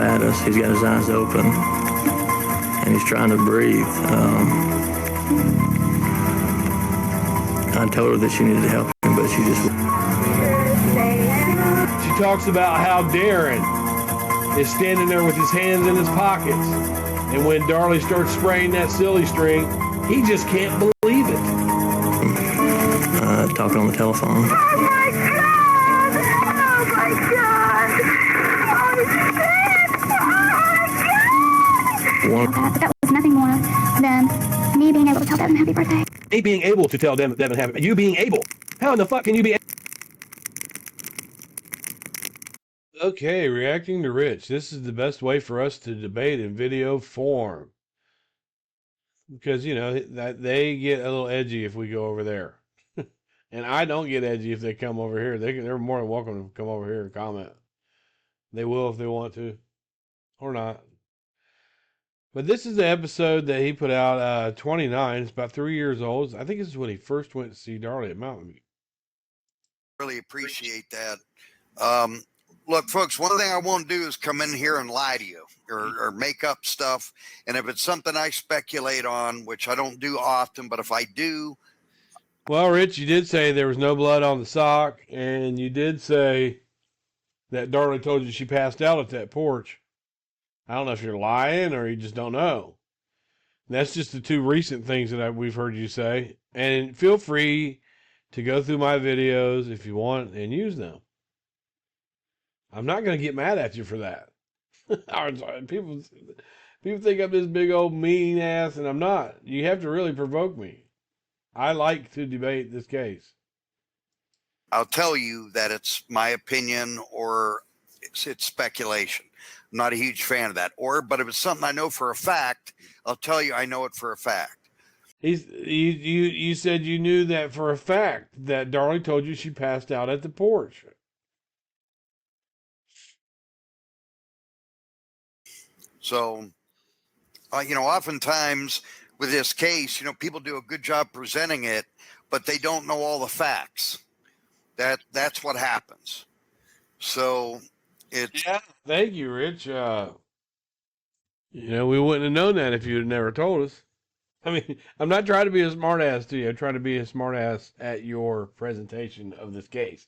at us. He's got his eyes open, and he's trying to breathe. I told her that she needed to help him, but she just... She talks about how Darren is standing there with his hands in his pockets, and when Darlie starts spraying that silly string, he just can't believe it. Talking on the telephone. Oh my God! Oh my God! Oh shit! Oh my God! That was nothing more than me being able to tell Devin happy birthday. Me being able to tell Devin happy. You being able. How in the fuck can you be? Okay, reacting to Rich. This is the best way for us to debate in video form. Because, you know, that they get a little edgy if we go over there. And I don't get edgy if they come over here. They're more than welcome to come over here and comment. They will if they want to. Or not. But this is the episode that he put out, 29. It's about 3 years old. I think this is when he first went to see Darlie at Mountain View. Really appreciate that. Look, folks, one thing I won't do is come in here and lie to you or make up stuff. And if it's something I speculate on, which I don't do often, but if I do. Well, Rich, you did say there was no blood on the sock, and you did say that Darlie told you she passed out at that porch. I don't know if you're lying or you just don't know. That's just the two recent things that we've heard you say. And feel free to go through my videos if you want and use them. I'm not going to get mad at you for that. People think I'm this big old mean ass, and I'm not. You have to really provoke me. I like to debate this case. I'll tell you that it's my opinion or it's speculation. I'm not a huge fan of that. But if it's something I know for a fact, I'll tell you I know it for a fact. You said you knew that for a fact that Darlie told you she passed out at the porch. So, oftentimes with this case, people do a good job presenting it, but they don't know all the facts. That's what happens. So Yeah, thank you, Rich. We wouldn't have known that if you had never told us. I mean, I'm not trying to be a smart ass to you. I'm trying to be a smart ass at your presentation of this case.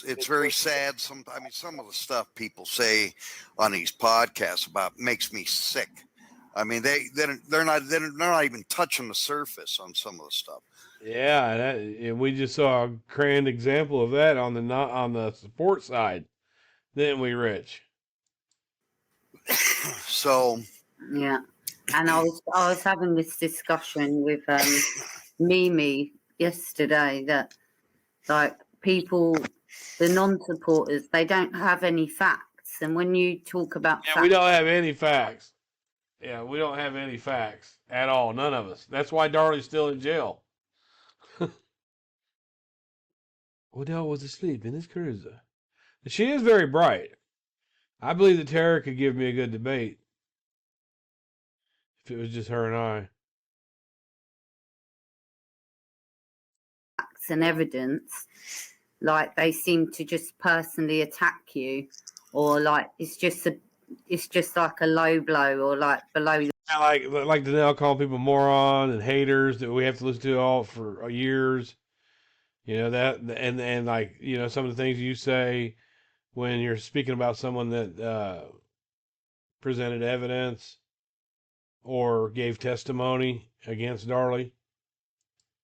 It's very sad. Some of the stuff people say on these podcasts about makes me sick. I mean, they're not even touching the surface on some of the stuff. Yeah, and we just saw a grand example of that on the support side, didn't we, Rich? So yeah, and I was having this discussion with Mimi yesterday that like people, the non-supporters, they don't have any facts, and when you talk about we don't have any facts. Yeah, we don't have any facts at all. None of us. That's why Darlie's still in jail. Odell was asleep in his cruiser. She is very bright. I believe that Tara could give me a good debate if it was just her and I. Facts and evidence, like they seem to just personally attack you, or like it's just like a low blow, or like below. Like Danelle calling people moron and haters that we have to listen to all for years. That and like some of the things you say when you're speaking about someone that presented evidence or gave testimony against Darlie.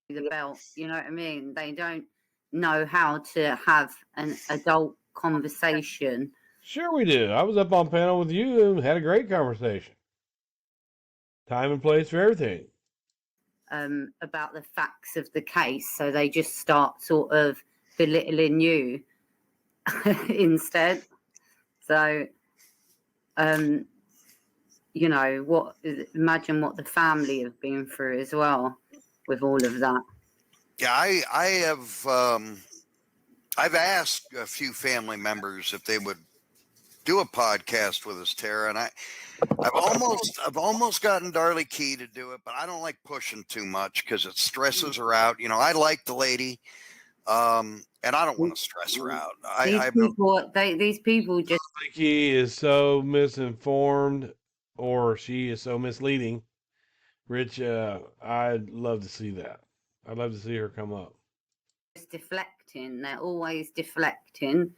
The belt, you know what I mean? They don't know how to have an adult conversation. Sure we do. I was up on panel with you and had a great conversation. Time and place for everything. About the facts of the case, so they just start sort of belittling you instead. So, imagine what the family have been through as well with all of that. Yeah, I have. I've asked a few family members if they would do a podcast with us, Tara, and I've almost gotten Darlie Key to do it, but I don't like pushing too much because it stresses her out. I like the lady. And I don't want to stress her out. These people just I think he is so misinformed, or she is so misleading. Rich, I'd love to see that. I'd love to see her come up. deflecting. They're always deflecting.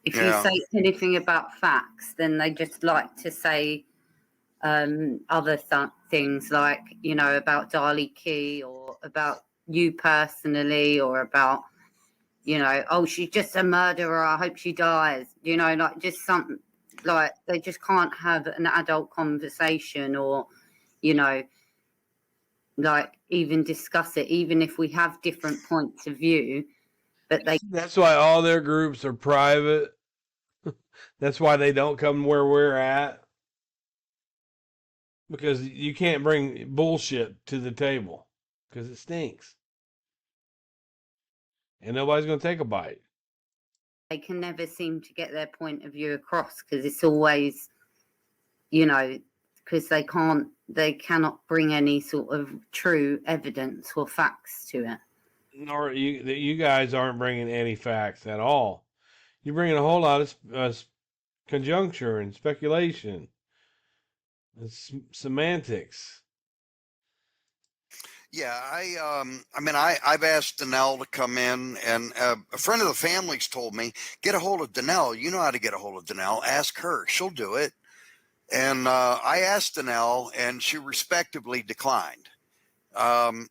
If you Yeah. say anything about facts, then they just like to say other things like, you know, about Darlie Key or about you personally or about, you know, oh, she's just a murderer. I hope she dies. You know, like just something like they just can't have an adult conversation or, you know, like even discuss it, even if we have different points of view. But That's why all their groups are private. That's why they don't come where we're at. Because you can't bring bullshit to the table. Because it stinks. And nobody's going to take a bite. they can never seem to get their point of view across because it's always, you know, because they cannot bring any sort of true evidence or facts to it. Nor you guys aren't bringing any facts at all. You're bringing a whole lot of conjecture and speculation and semantics. Yeah, I've asked Danelle to come in, and a friend of the family's told me, get a hold of Danelle. You know how to get a hold of Danelle. Ask her. She'll do it. And I asked Danelle, and she respectively declined.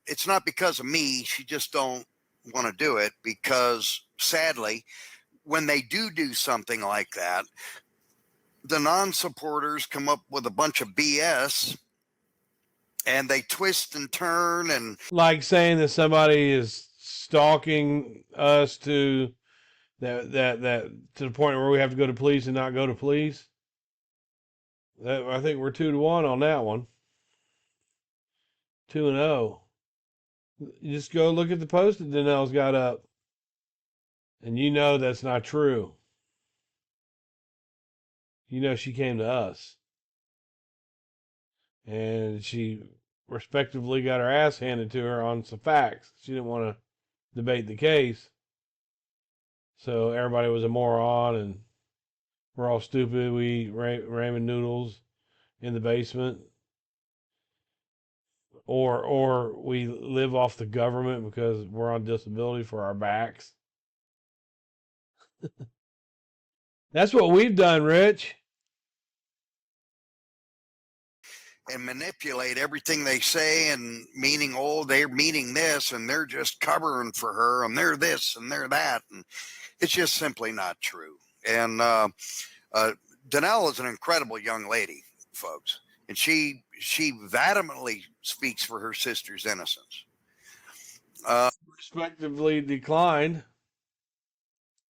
It's not because of me. She just don't want to do it because, sadly, when they do something like that, the non-supporters come up with a bunch of BS, and they twist and turn and Like saying that somebody is stalking us to that to the point where we have to go to police and not go to police. I think we're 2-1 on that one. 2-0. You just go look at the post that Danelle's got up, and you know that's not true. You know she came to us, and she respectively got her ass handed to her on some facts. She didn't want to debate the case, so everybody was a moron, and we're all stupid. We eat ramen noodles in the basement, or we live off the government because we're on disability for our backs. That's what we've done, Rich. and manipulate everything they say, and meaning, oh, they're meaning this, and they're just covering for her, and they're this and they're that, and it's just simply not true. And Danelle is an incredible young lady, folks, and she vehemently speaks for her sister's innocence. Respectively declined.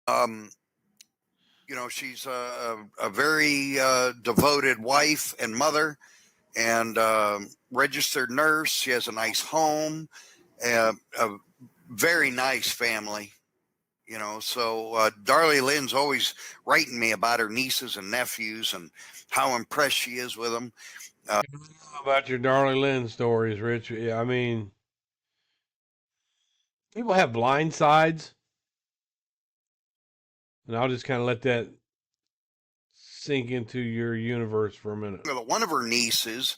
You know, she's a very devoted wife and mother, and registered nurse. She has a nice home, a very nice family. You know, so Darlie Lynn's always writing me about her nieces and nephews and how impressed she is with them. How about your Darlie Lynn stories, Rich? I mean, people have blind sides, and I'll just kind of let that sink into your universe for a minute. One of her nieces,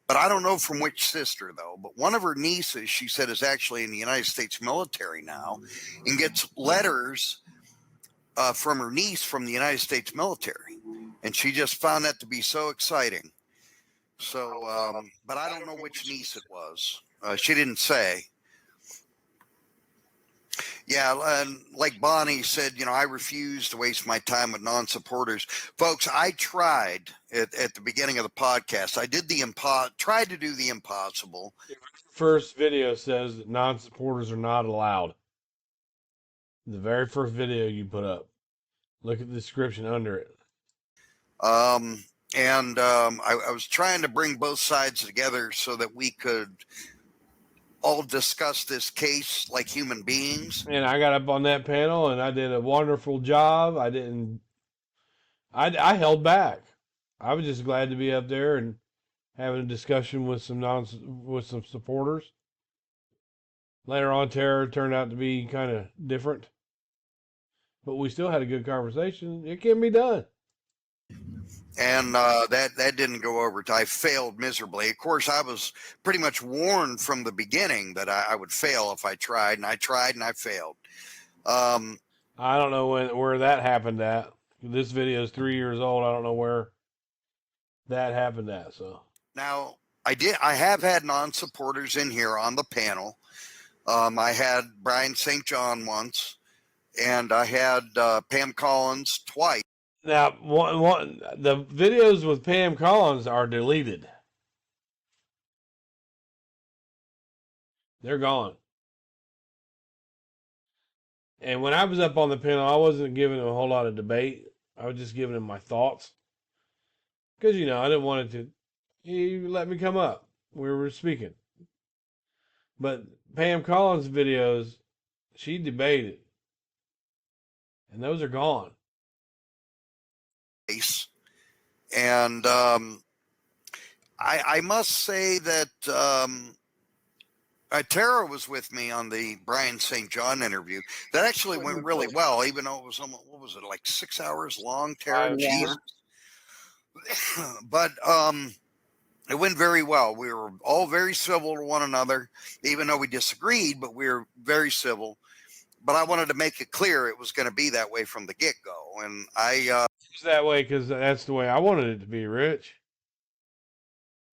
but I don't know from which sister though, but one of her nieces, she said, is actually in the United States military now and gets letters from her niece from the United States military. And she just found that to be so exciting. So, but I don't know which niece it was. She didn't say. Yeah, and like Bonnie said, you know, I refuse to waste my time with non-supporters. Folks, I tried at the beginning of the podcast. I did tried to do the impossible. First video says that non-supporters are not allowed. The very first video you put up. Look at the description under it. I was trying to bring both sides together so that we could all discuss this case like human beings. And I got up on that panel and I did a wonderful job. I held back. I was just glad to be up there and having a discussion with some supporters. Later on, Tara turned out to be kind of different, but we still had a good conversation. It can be done. And that didn't go over. I failed miserably. Of course, I was pretty much warned from the beginning that I would fail if I tried, and I tried and I failed. I don't know where that happened at. This video is 3 years old. I don't know where that happened at. So now I have had non-supporters in here on the panel. I had BryanSt.John once, and I had Pam Collins twice. now, the videos with Pam Collins are deleted. They're gone. And when I was up on the panel, I wasn't giving him a whole lot of debate. I was just giving him my thoughts. Because, I didn't want it to. He let me come up. We were speaking. But Pam Collins' videos, she debated. And those are gone. And I must say that Tara was with me on the BryanSt.John interview. That actually went really well, even though it was almost, what was it, like 6 hours long, Tara? Yeah. Jesus. But it went very well. We were all very civil to one another, even though we disagreed, but we were very civil. But I wanted to make it clear it was going to be that way from the get-go. And It's that way because that's the way I wanted it to be, Rich.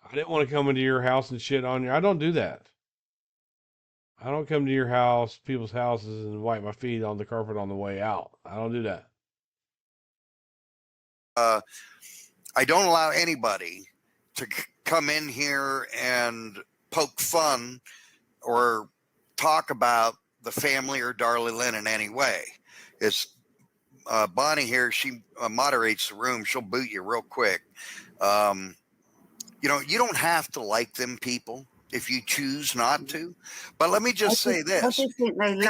I didn't want to come into your house and shit on you. I don't do that. I don't come to your house, people's houses, and wipe my feet on the carpet on the way out. I don't do that. I don't allow anybody to come in here and poke fun or talk about the family or Darlie Lynn in any way. It's Bonnie here. She moderates the room. She'll boot you real quick. You don't have to like them people if you choose not to. But let me just say this. I just think they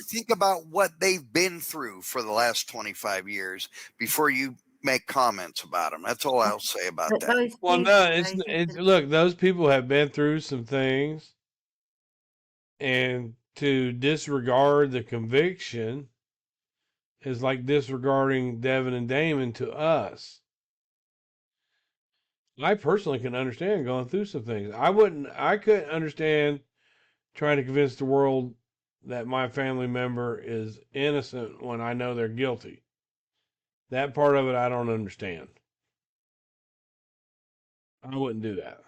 Think about what they've been through for the last 25 years before you make comments about them. That's all I'll say about that. Well, no, it's look, those people have been through some things, and to disregard the conviction is like disregarding Devin and Damon to us. I personally can understand going through some things. I couldn't understand trying to convince the world that my family member is innocent when I know they're guilty. That part of it I don't understand. I wouldn't do that.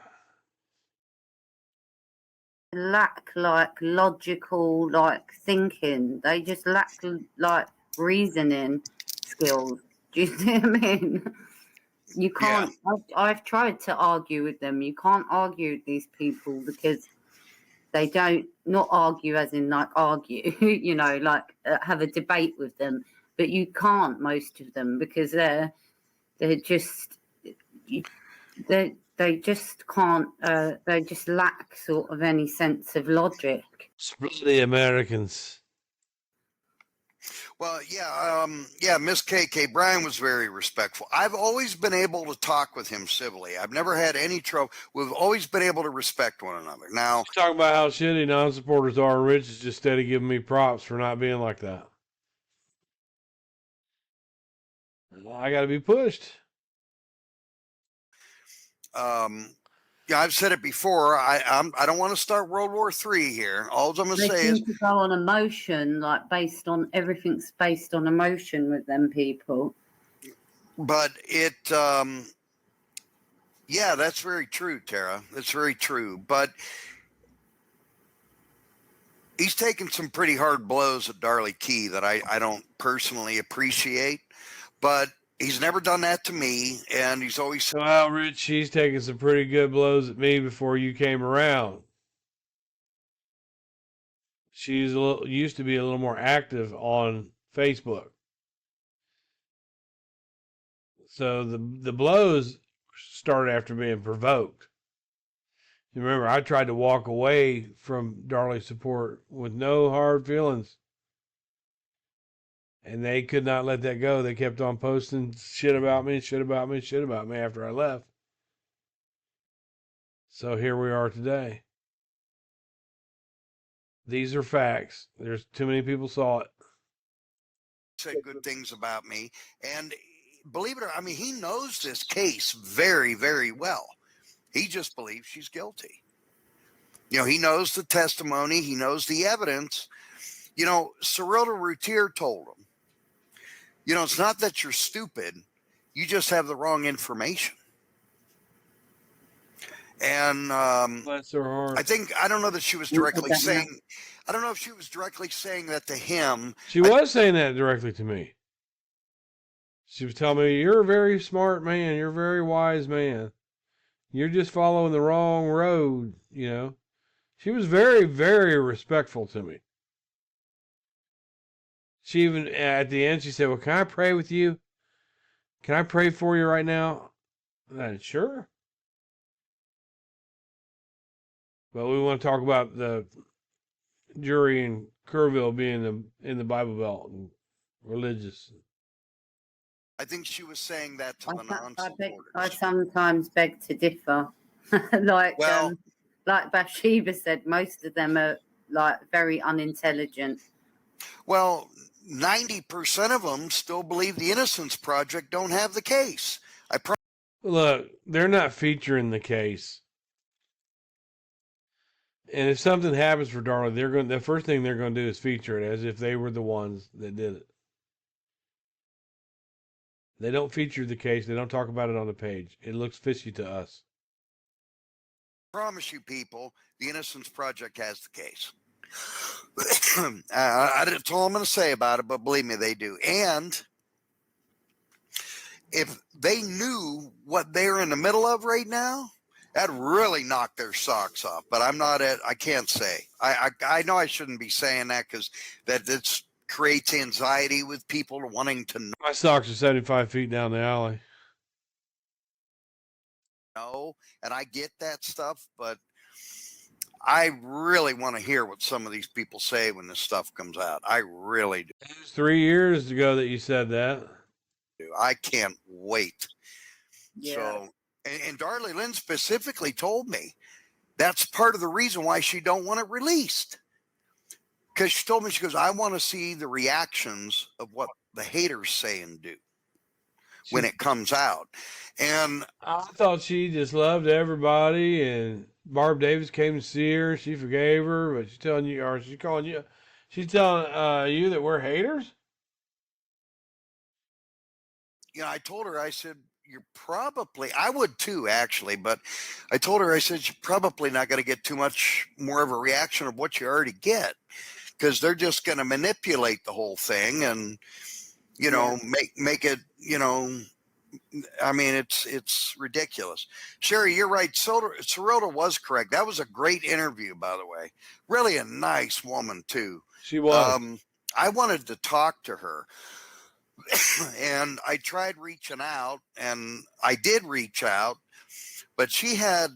Lack logical thinking. They just lack reasoning skills. Do you see what I mean? You can't. Yeah. I've tried to argue with them. You can't argue with these people because they don't not argue as in argue. Have a debate with them. But you can't, most of them, because they're just they just can't. They just lack sort of any sense of logic. Bloody Americans. Well, Miss KK, Bryan was very respectful. I've always been able to talk with him civilly. I've never had any trouble. We've always been able to respect one another. Now, talk about how shitty non-supporters are. Rich is just steady giving me props for not being like that. I got to be pushed. I've said it before. I don't want to start World War III here. All I'm going to say is to go on emotion, everything's based on emotion with them people. But it, that's very true, Tara. That's very true. But he's taken some pretty hard blows at Darlie Key that I don't personally appreciate. But he's never done that to me, and he's always... Well, Rich, he's taken some pretty good blows at me before you came around. She's used to be a little more active on Facebook. So the blows started after being provoked. You remember, I tried to walk away from Darlie's support with no hard feelings. And they could not let that go. They kept on posting shit about me after I left. So here we are today. These are facts. There's too many people saw it. Said good things about me, and believe it or not, I mean, he knows this case very, very well. He just believes she's guilty. You know, he knows the testimony, he knows the evidence. You know, Cyril de Routier told him, you know, it's not that you're stupid, you just have the wrong information. And Bless her heart. I don't know that she was directly saying, I don't know if she was directly saying that to him. She was saying that directly to me. She was telling me, you're a very smart man. You're a very wise man. You're just following the wrong road, you know. She was very, very respectful to me. She even, at the end, she said, well, can I pray with you? Can I pray for you right now? I said, sure. But we want to talk about the jury in Kerrville being in the Bible Belt and religious. I think she was saying that to the non-supporters. I sometimes beg to differ. like Bathsheba said, most of them are like very unintelligent. Well, 90% of them still believe the Innocence Project don't have the case. Look, they're not featuring the case. And if something happens for Darla, the first thing they're going to do is feature it as if they were the ones that did it. They don't feature the case. They don't talk about it on the page. It looks fishy to us. I promise you people, the Innocence Project has the case. That's all I'm going to say about it, but believe me, they do. And if they knew what they're in the middle of right now, that really knocked their socks off. But I can't say. I know I shouldn't be saying that because that creates anxiety with people wanting to know. My socks are 75 feet down the alley. And I get that stuff, but I really want to hear what some of these people say when this stuff comes out. I really do. It was 3 years ago that you said that. I can't wait. Yeah. So, and Darlie Lynn specifically told me that's part of the reason why she don't want it released. Because she told me, she goes, I want to see the reactions of what the haters say and do when it comes out. And I thought she just loved everybody, and Barb Davis came to see her. She forgave her, but she's telling you, or she's telling you that we're haters. You know, I told her, I said, I would too, actually, but I told her, I said, you're probably not going to get too much more of a reaction of what you already get, because they're just going to manipulate the whole thing and, you know, make it, you know, I mean, it's ridiculous. Sherry, you're right. Sorota was correct. That was a great interview, by the way. Really a nice woman, too. She was. I wanted to talk to her. And I tried reaching out, and I did reach out, but she had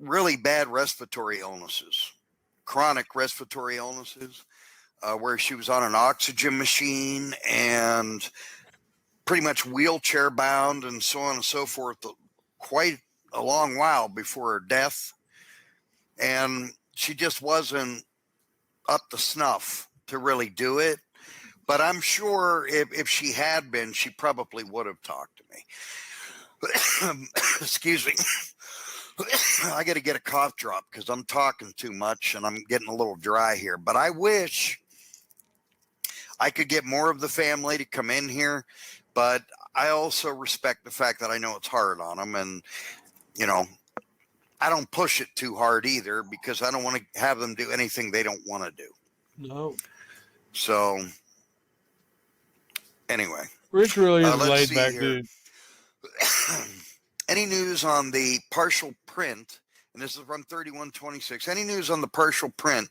really bad respiratory illnesses, chronic respiratory illnesses, where she was on an oxygen machine and pretty much wheelchair bound and so on and so forth, quite a long while before her death. And she just wasn't up to snuff to really do it. But I'm sure if she had been, she probably would have talked to me. Excuse me. I got to get a cough drop because I'm talking too much and I'm getting a little dry here. But I wish I could get more of the family to come in here. But I also respect the fact that I know it's hard on them. And, you know, I don't push it too hard either because I don't want to have them do anything they don't want to do. No. So, anyway. Rich really is a laid back dude. Any news on the partial print? And this is from 3126. Any news on the partial print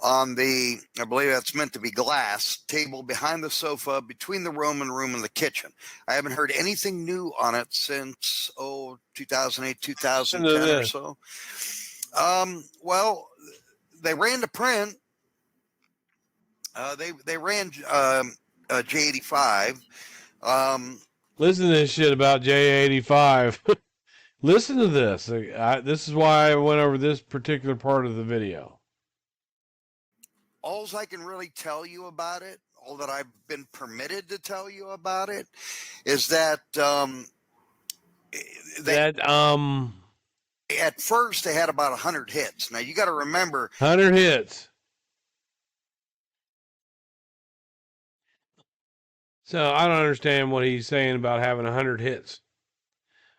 on the, I believe that's meant to be glass, table behind the sofa between the Roman room and the kitchen? I haven't heard anything new on it since, 2008, 2010 or so. Well, they ran the print. They ran J85. Listen to this shit about J85. Listen to this. This is why I went over this particular part of the video. All I can really tell you about it, all that I've been permitted to tell you about it, is that at first they had about 100 hits. Now you got to remember, 100 hits. So I don't understand what he's saying about having 100 hits.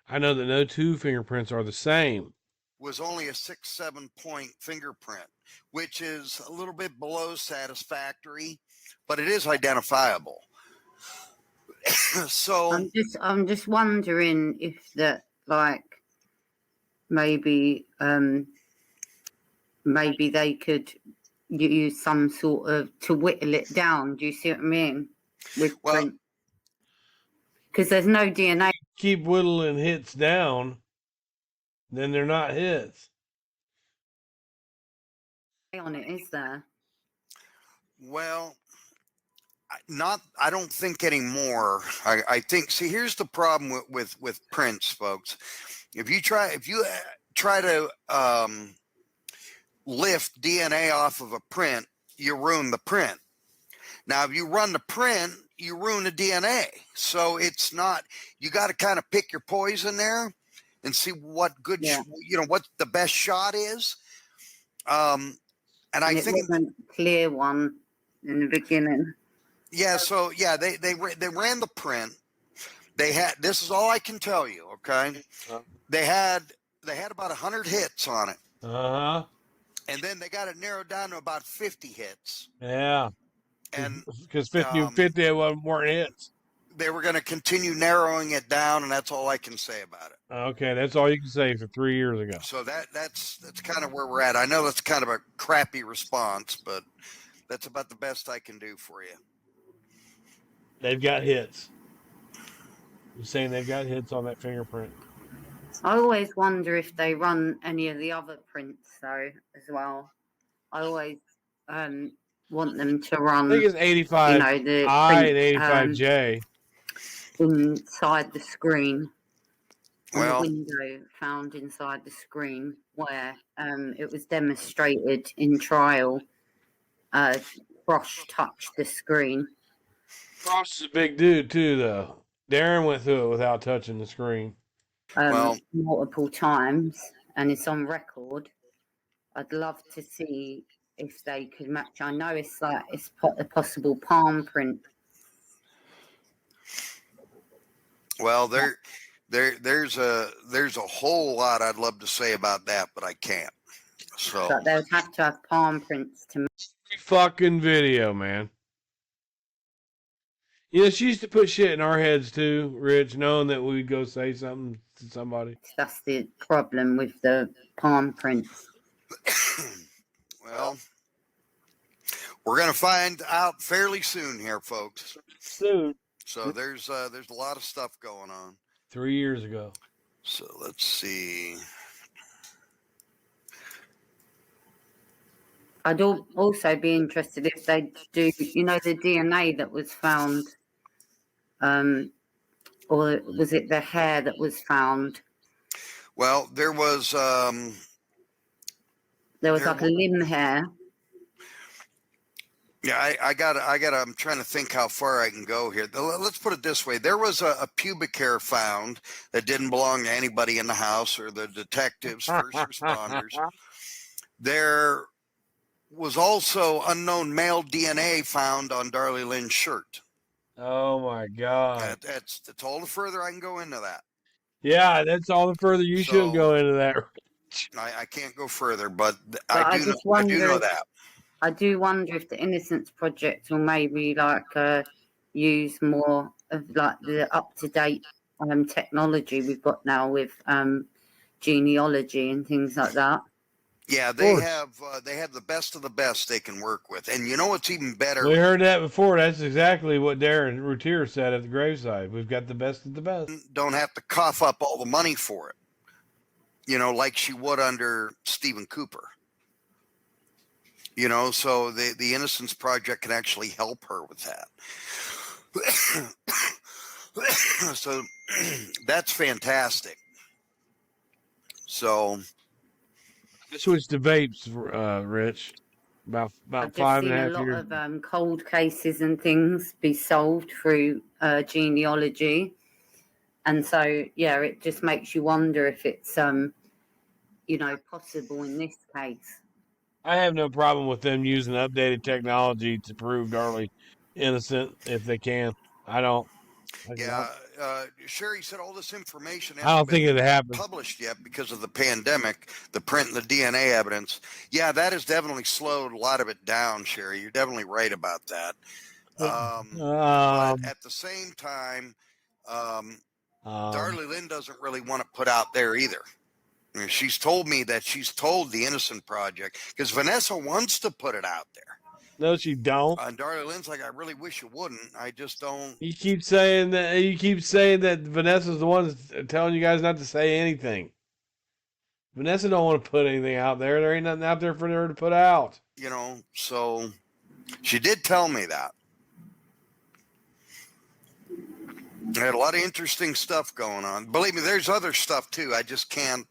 I know that no two fingerprints are the same. Was only a 6-7 point fingerprint, which is a little bit below satisfactory, but it is identifiable. So I'm just wondering if that, like, maybe they could use some sort of to whittle it down. Do you see what I mean? With print, because there's no DNA. Keep whittling hits down, then they're not hits. On it, is there? Well, I don't think anymore. I think, see, here's the problem with prints, folks. If you try to lift DNA off of a print, you ruin the print. Now, if you run the print, you ruin the DNA. So it's not, you got to kind of pick your poison there and see what good, what the best shot is. And I think it wasn't a clear one in the beginning. Yeah. So yeah, they ran the print. They had, this is all I can tell you. Okay. They had about 100 hits on it. Uh-huh. And then they got it narrowed down to about 50 hits. Yeah. And because 50 weren't hits. They were going to continue narrowing it down, and that's all I can say about it. Okay, that's all you can say for 3 years ago. So that's kind of where we're at. I know that's kind of a crappy response, but that's about the best I can do for you. They've got hits. You're saying they've got hits on that fingerprint. I always wonder if they run any of the other prints though as well. I always want them to run. I think it's 85 the I print, and 85J inside the screen. Well, the window found inside the screen where it was demonstrated in trial. Frosh touched the screen. Frost is a big dude too, though. Darren went through it without touching the screen. Multiple times, and it's on record. I'd love to see if they could match. I know it's like it's a possible palm print. Well, there's a whole lot I'd love to say about that, but I can't. So but they would have to have palm prints to. Fucking video, man. You know, she used to put shit in our heads too, Rich, knowing that we'd go say something to somebody. That's the problem with the palm prints. Well, we're gonna find out fairly soon here, folks. Soon. So there's a lot of stuff going on. 3 years ago. So let's see. I'd also be interested if they do, the DNA that was found, or was it the hair that was found? Well, there was like a limb hair. Yeah, I'm trying to think how far I can go here. Let's put it this way. There was a pubic hair found that didn't belong to anybody in the house or the detectives, first responders. There was also unknown male DNA found on Darlie Lynn's shirt. Oh my God. That's all the further I can go into that. Yeah, that's all the further you should go into that. I can't go further, but I do know that. I do wonder if the Innocence Project will maybe use more of the up-to-date technology we've got now with genealogy and things like that. Yeah, they have the best of the best they can work with, and you know what's even better? We heard that before. That's exactly what Darren Routier said at the graveside. We've got the best of the best. Don't have to cough up all the money for it, like she would under Stephen Cooper. So the Innocence Project can actually help her with that. So that's fantastic. So I switched to vapes, Rich. About I've just 5 seen and a a half lot years. of cold cases and things be solved through genealogy, and so yeah, it just makes you wonder if it's possible in this case. I have no problem with them using updated technology to prove Darlie innocent if they can. I don't. yeah, Sherry said all this information I don't hasn't think been it happened. published yet because of the pandemic, the print and the DNA evidence. Yeah, that has definitely slowed a lot of it down, Sherry. You're definitely right about that. But at the same time, Darlie Lynn doesn't really want to put out there either. I mean, she's told me that she's told the Innocent Project because Vanessa wants to put it out there. No, she don't. And Darlie Lynn's like, I really wish you wouldn't. I just don't. You keep saying that. You keep saying that Vanessa's the one that's telling you guys not to say anything. Vanessa don't want to put anything out there. There ain't nothing out there for her to put out. So she did tell me that. I had a lot of interesting stuff going on. Believe me, there's other stuff too. I just can't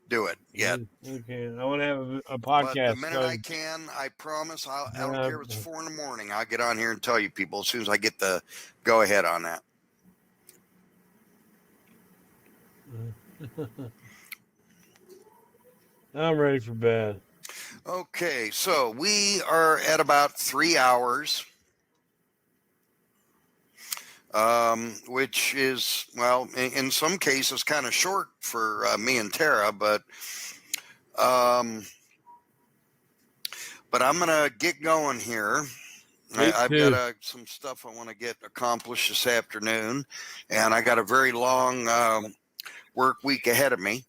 do it yet. Okay, I want to have a But podcast. the minute I can, I promise, I don't care if it's 4 a.m, I'll get on here and tell you people as soon as I get the go ahead on that. I'm ready for bed. Okay, so we are at about 3 hours, which is, well, in some cases kind of short for me and Tara, but I'm going to get going here. I've got some stuff I want to get accomplished this afternoon, and I got a very long work week ahead of me.